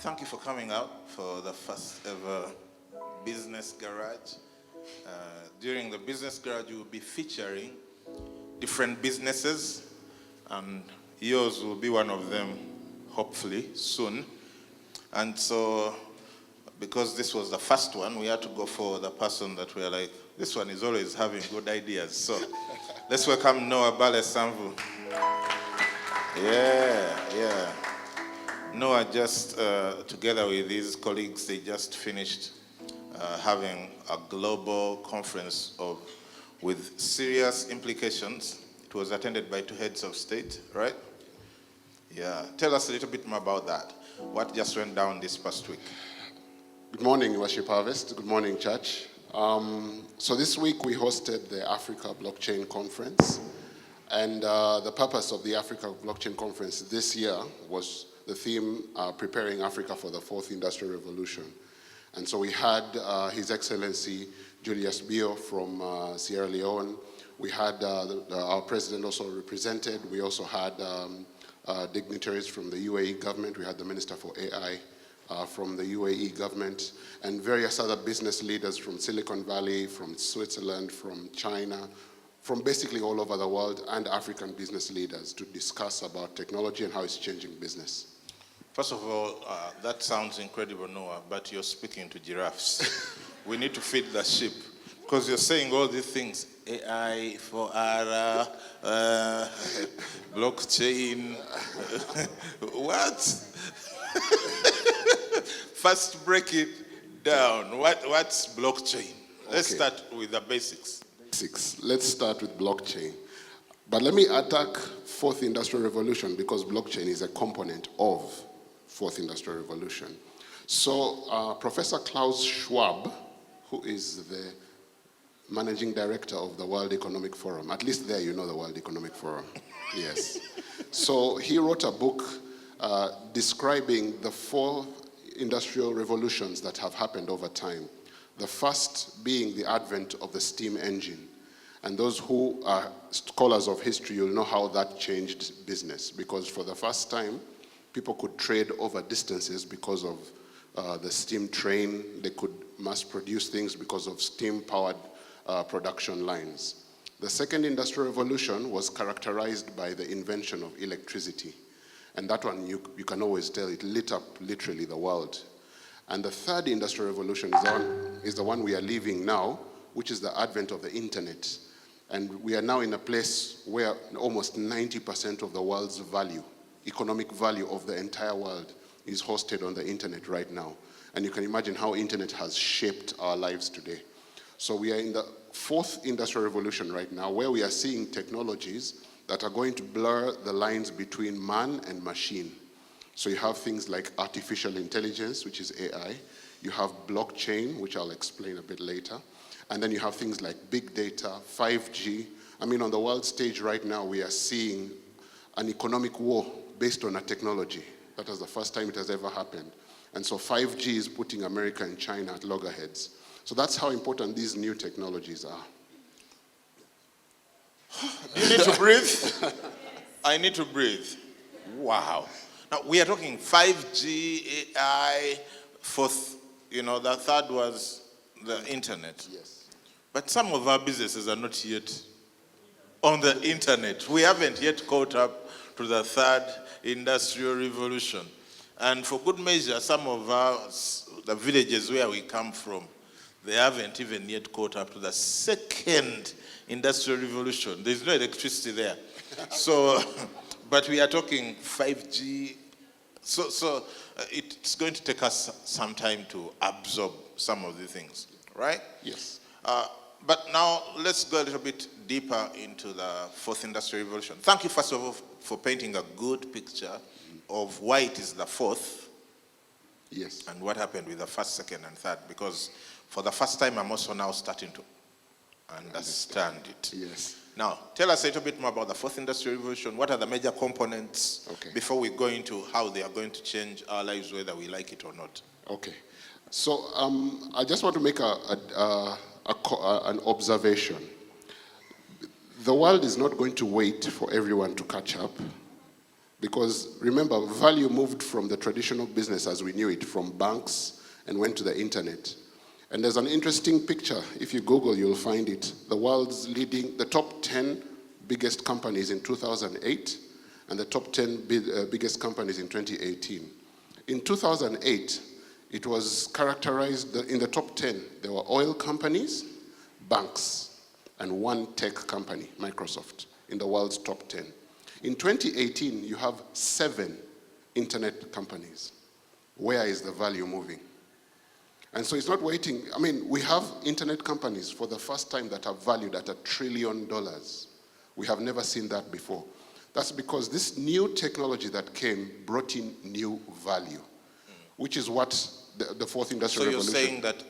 Thank you for coming out for the first ever Business Garage. During the Business Garage, you will be featuring different businesses, and yours will be one of them, hopefully, soon. And so, because this was the first one, we had to go for the person that we are like, this one is always having good ideas. So, let's welcome Noah Baalessanvu. Yeah. Noah just, together with his colleagues, they just finished having a global conference with serious implications. It was attended by 2 heads of state, right? Yeah. Tell us a little bit more about that. What just went down this past week? Good morning, Worship Harvest. Good morning, church. So this week we hosted the Africa Blockchain Conference. And the purpose of the Africa Blockchain Conference this year was the theme, Preparing Africa for the Fourth Industrial Revolution. And so we had His Excellency Julius Bio from Sierra Leone. We had our president also represented. We also had dignitaries from the UAE government. We had the Minister for AI from the UAE government, and various other business leaders from Silicon Valley, from Switzerland, from China, from basically all over the world, and African business leaders to discuss about technology and how it's changing business. First of all, that sounds incredible, Noah, but you're speaking to giraffes. We need to feed the sheep, because you're saying all these things, AI, 4R, blockchain. What? First, break it down. What's blockchain? Let's start with the basics. Let's start with blockchain. But let me attack Fourth Industrial Revolution, because blockchain is a component of Fourth Industrial Revolution. So Professor Klaus Schwab, who is the managing director of the World Economic Forum, at least there you know the World Economic Forum, yes. So he wrote a book describing the 4 industrial revolutions that have happened over time. The first being the advent of the steam engine. And those who are scholars of history, you'll know how that changed business. Because for the first time, people could trade over distances because of the steam train. They could mass produce things because of steam-powered production lines. The second industrial revolution was characterized by the invention of electricity. And that one, you can always tell, it lit up literally the world. And the third industrial revolution is the one we are living now, which is the advent of the internet. And we are now in a place where almost 90% of the world's value, economic value of the entire world, is hosted on the internet right now. And you can imagine how internet has shaped our lives today. So we are in the 4th industrial revolution right now, where we are seeing technologies that are going to blur the lines between man and machine. So you have things like artificial intelligence, which is AI. You have blockchain, which I'll explain a bit later. And then you have things like big data, 5G. I mean, on the world stage right now, we are seeing an economic war based on a technology. That is the first time it has ever happened. And so 5G is putting America and China at loggerheads. So that's how important these new technologies are. You need to breathe? I need to breathe. Wow. Now, we are talking 5G, AI, 4th, the third was the internet. Yes. But some of our businesses are not yet on the internet. We haven't yet caught up to the 3rd industrial revolution. And for good measure, some of the villages where we come from, they haven't even yet caught up to the 2nd industrial revolution. There's no electricity there. So, but we are talking 5G. So it's going to take us some time to absorb some of the things, right? Yes. But now let's go a little bit deeper into the 4th industrial revolution. Thank you, first of all, for painting a good picture of why it is the 4th. Yes. And what happened with the 1st, 2nd, and 3rd. Because for the first time, I'm also now starting to understand it. Yes. Now, tell us a little bit more about the 4th industrial revolution. What are the major components before we go into how they are going to change our lives, whether we like it or not? Okay. So I just want to make an observation. The world is not going to wait for everyone to catch up. Because remember, value moved from the traditional business as we knew it, from banks, and went to the internet. And there's an interesting picture. If you Google, you'll find it. The top 10 biggest companies in 2008, and the top 10 biggest companies in 2018. In 2008, it was characterized, in the top 10, there were oil companies, banks, and one tech company, Microsoft, in the world's top 10. In 2018, you have 7 internet companies. Where is the value moving? And so it's not waiting. I mean, we have internet companies for the first time that are valued at $1 trillion. We have never seen that before. That's because this new technology that came brought in new value, which is what the fourth industrial revolution. So you're saying that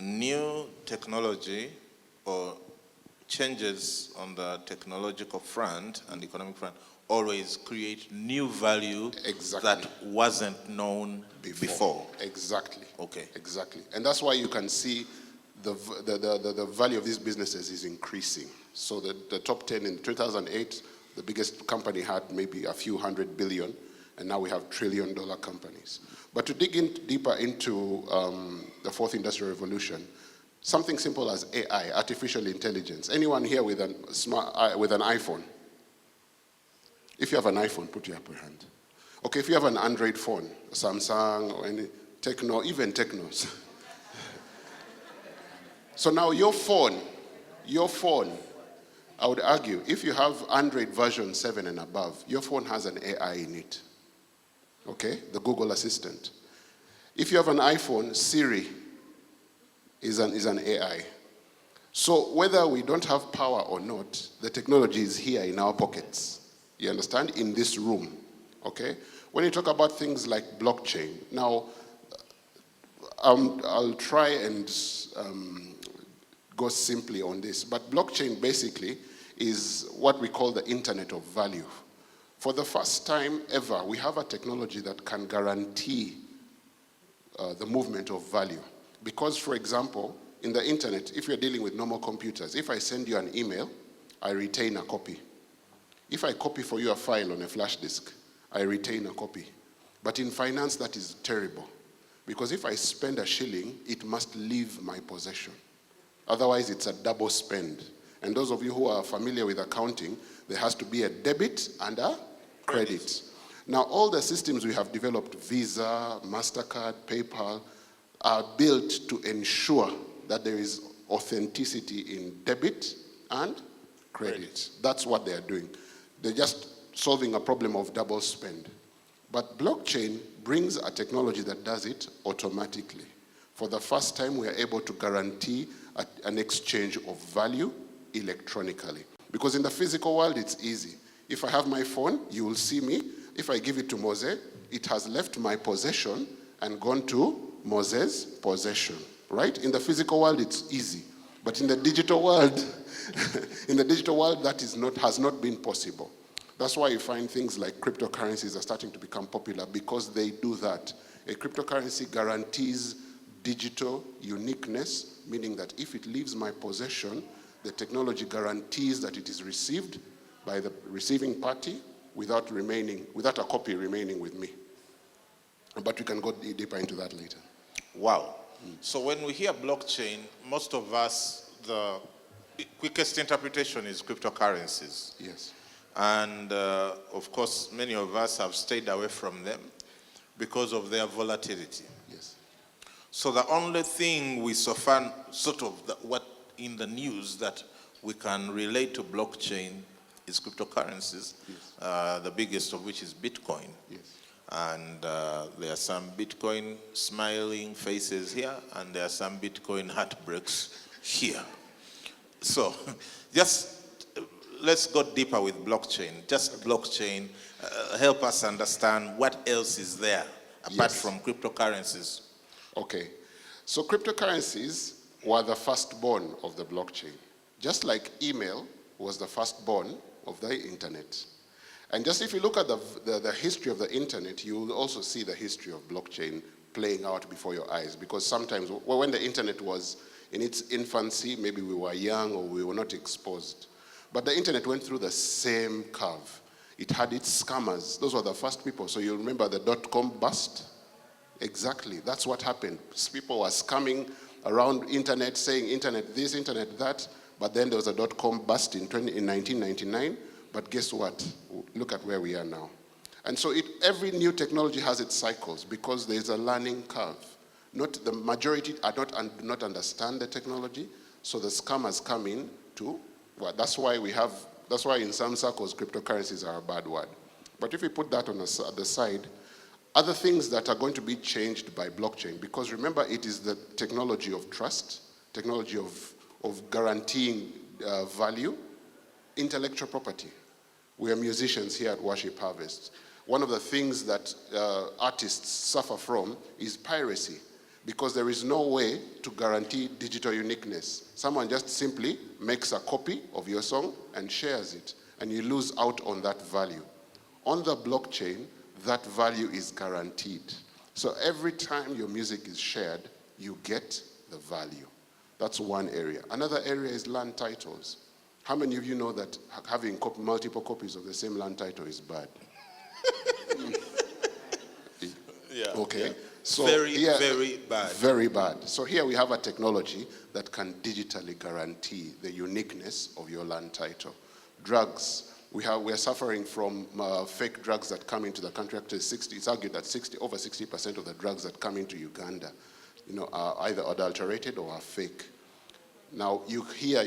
new technology or changes on the technological front and economic front always create new value that wasn't known before. Exactly. Okay. Exactly. And that's why you can see the value of these businesses is increasing. So the top 10 in 2008, the biggest company had maybe a few $100 billion, and now we have $1 trillion companies. But to dig in deeper into the fourth industrial revolution, something simple as AI, artificial intelligence. Anyone here with an iPhone? If you have an iPhone, put your upper hand. Okay, if you have an Android phone, Samsung or any Techno, even Technos. So now your phone, I would argue, if you have Android version 7 and above, your phone has an AI in it. Okay, the Google Assistant. If you have an iPhone, Siri is an AI. So whether we don't have power or not, the technology is here in our pockets. You understand? In this room. Okay? When you talk about things like blockchain, now I'll try and go simply on this, but blockchain basically is what we call the Internet of Value. For the first time ever, we have a technology that can guarantee the movement of value. Because, for example, in the internet, if you're dealing with normal computers, if I send you an email, I retain a copy. If I copy for you a file on a flash disk, I retain a copy. But in finance, that is terrible. Because if I spend a shilling, it must leave my possession. Otherwise, it's a double spend. And those of you who are familiar with accounting, there has to be a debit and a credit. Now, all the systems we have developed, Visa, MasterCard, PayPal, are built to ensure that there is authenticity in debit and credit. That's what they are doing. They're just solving a problem of double spend. But blockchain brings a technology that does it automatically. For the first time, we are able to guarantee an exchange of value electronically. Because in the physical world, it's easy. If I have my phone, you will see me. If I give it to Mose, it has left my possession and gone to Moses' possession, right? In the physical world, it's easy. But in the digital world, that has not been possible. That's why you find things like cryptocurrencies are starting to become popular, because they do that. A cryptocurrency guarantees digital uniqueness, meaning that if it leaves my possession, the technology guarantees that it is received by the receiving party without a copy remaining with me. But we can go deeper into that later. Wow. So when we hear blockchain, most of us, the quickest interpretation is cryptocurrencies. Yes. And of course, many of us have stayed away from them because of their volatility. Yes. So the only thing we what in the news that we can relate to blockchain is cryptocurrencies, yes. The biggest of which is Bitcoin. Yes. And there are some Bitcoin smiling faces here, and there are some Bitcoin heartbreaks here. So let's go deeper with blockchain. Just blockchain, help us understand what else is there apart from cryptocurrencies. Okay. So cryptocurrencies were the firstborn of the blockchain. Just like email was the firstborn of the internet. And just if you look at the history of the internet, you will also see the history of blockchain playing out before your eyes. Because sometimes, when the internet was in its infancy, maybe we were young or we were not exposed. But the internet went through the same curve. It had its scammers. Those were the first people. So you remember the dot-com bust? Exactly. That's what happened. People were scamming around internet, saying internet this, internet that. But then there was a dot-com bust in 1999. But guess what? Look at where we are now. And so every new technology has its cycles because there's a learning curve. Not the majority do not understand the technology, so the scammers come in to. Well, that's why in some circles cryptocurrencies are a bad word. But if we put that on the side, other things that are going to be changed by blockchain, because remember it is the technology of trust, technology of guaranteeing value, intellectual property. We are musicians here at Worship Harvest. One of the things that artists suffer from is piracy, because there is no way to guarantee digital uniqueness. Someone just simply makes a copy of your song and shares it, and you lose out on that value. On the blockchain, that value is guaranteed. So every time your music is shared, you get the value. That's one area. Another area is land titles. How many of you know that having multiple copies of the same land title is bad? Yeah. Okay. Yeah. So very bad. Very bad. So here we have a technology that can digitally guarantee the uniqueness of your land title. Drugs. We are suffering from fake drugs that come into the country. Actually, it's argued that over 60% of the drugs that come into Uganda, are either adulterated or are fake. Now, you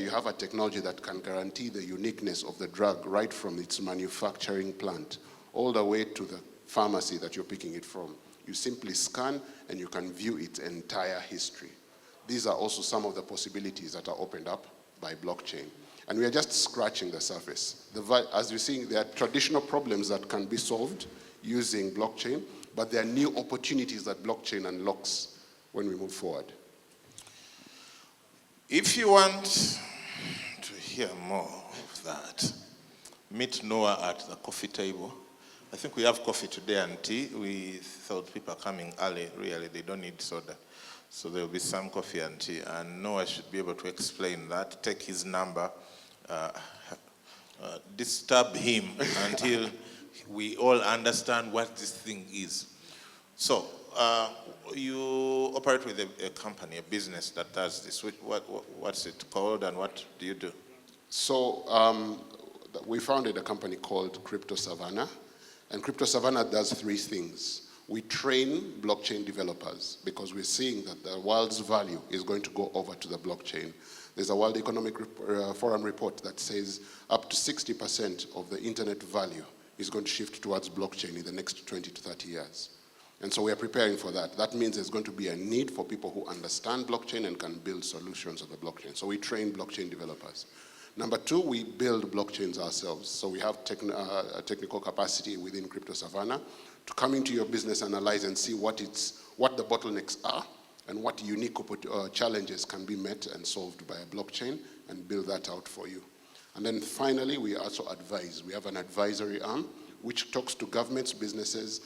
have a technology that can guarantee the uniqueness of the drug right from its manufacturing plant all the way to the pharmacy that you're picking it from. You simply scan and you can view its entire history. These are also some of the possibilities that are opened up by blockchain. And we are just scratching the surface. As you're seeing, there are traditional problems that can be solved using blockchain, but there are new opportunities that blockchain unlocks when we move forward. If you want to hear more of that, meet Noah at the coffee table. I think we have coffee today and tea. We thought people are coming early, really, they don't need soda. So there will be some coffee and tea, and Noah should be able to explain that. Take his number, disturb him until we all understand what this thing is. So, you operate with a company, a business that does this. What's it called and what do you do? So, we founded a company called Crypto Savannah. And Crypto Savannah does three things. We train blockchain developers because we're seeing that the world's value is going to go over to the blockchain. There's a World Economic Forum report that says up to 60% of the internet value is going to shift towards blockchain in the next 20 to 30 years. And so we are preparing for that. That means there's going to be a need for people who understand blockchain and can build solutions on the blockchain. So we train blockchain developers. Number two, we build blockchains ourselves. So we have technical capacity within Crypto Savannah to come into your business, analyze and see what the bottlenecks are and what unique challenges can be met and solved by a blockchain and build that out for you. And then finally, we also advise. We have an advisory arm which talks to governments, businesses,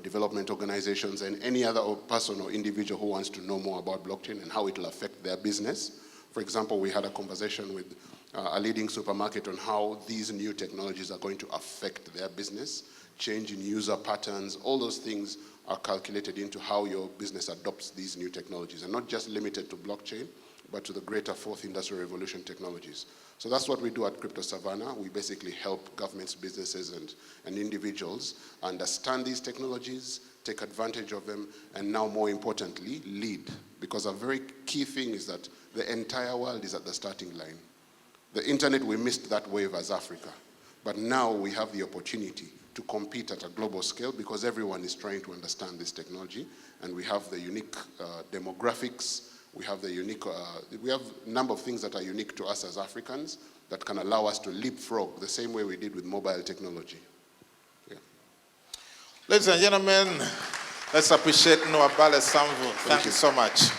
development organizations, and any other person or individual who wants to know more about blockchain and how it will affect their business. For example, we had a conversation with a leading supermarket on how these new technologies are going to affect their business, change in user patterns. All those things are calculated into how your business adopts these new technologies, and not just limited to blockchain, but to the greater fourth industrial revolution technologies. So that's what we do at Crypto Savannah. We basically help governments, businesses, and individuals understand these technologies, take advantage of them, and now more importantly, lead. Because a very key thing is that the entire world is at the starting line. The internet, we missed that wave as Africa. But now we have the opportunity to compete at a global scale because everyone is trying to understand this technology, and we have the unique demographics, we have a number of things that are unique to us as Africans that can allow us to leapfrog the same way we did with mobile technology. Yeah. Ladies and gentlemen, let's appreciate Noah Baalessanvu. Thank you so much.